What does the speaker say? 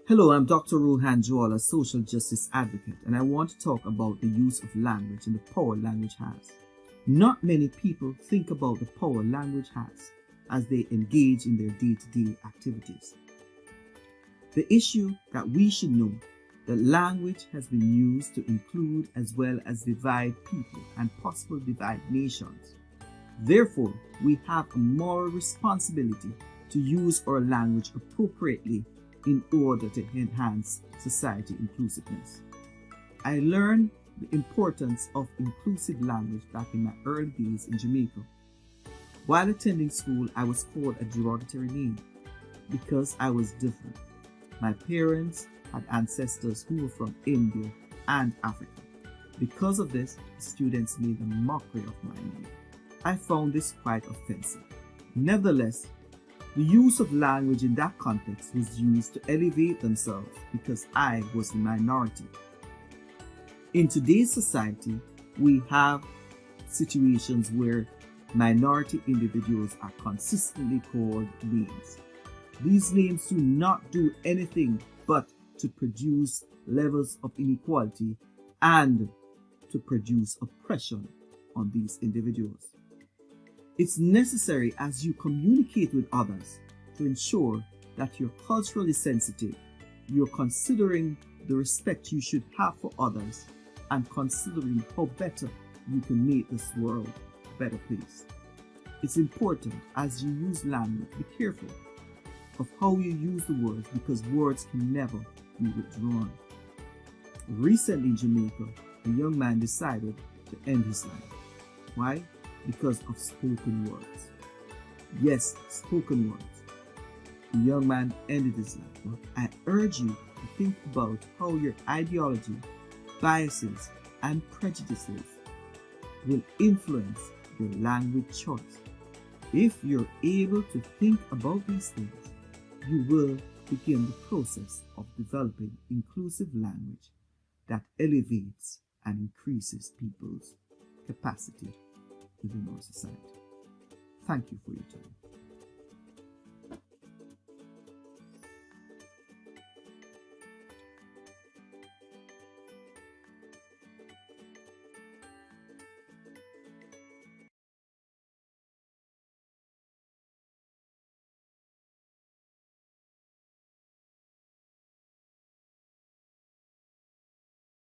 Hello, I'm Dr. Rohan Joel, a social justice advocate, and I want to talk about the use of language and the power language has. Not many people think about the power language has as they engage in their day-to-day activities. The issue that we should know that language has been used to include as well as divide people and possibly divide nations. Therefore, we have a moral responsibility to use our language appropriately in order to enhance society inclusiveness. I learned the importance of inclusive language back in my early days in Jamaica. While attending school, I was called a derogatory name because I was different. My parents had ancestors who were from India and Africa. Because of this, students made a mockery of my name. I found this quite offensive. Nevertheless, the use of language in that context was used to elevate themselves because I was the minority. In today's society, we have situations where minority individuals are consistently called names. These names do not do anything but to produce levels of inequality and to produce oppression on these individuals. It's necessary as you communicate with others to ensure that you're culturally sensitive, you're considering the respect you should have for others, and considering how better you can make this world a better place. It's important as you use language, be careful of how you use the words because words can never be withdrawn. Recently in Jamaica, a young man decided to end his life. Why? Because of spoken words. Yes, spoken words. The young man ended his life. But I urge you to think about how your ideology, biases, and prejudices will influence your language choice. If you're able to think about these things, you will begin the process of developing inclusive language that elevates and increases people's capacity within our society. Thank you for your time.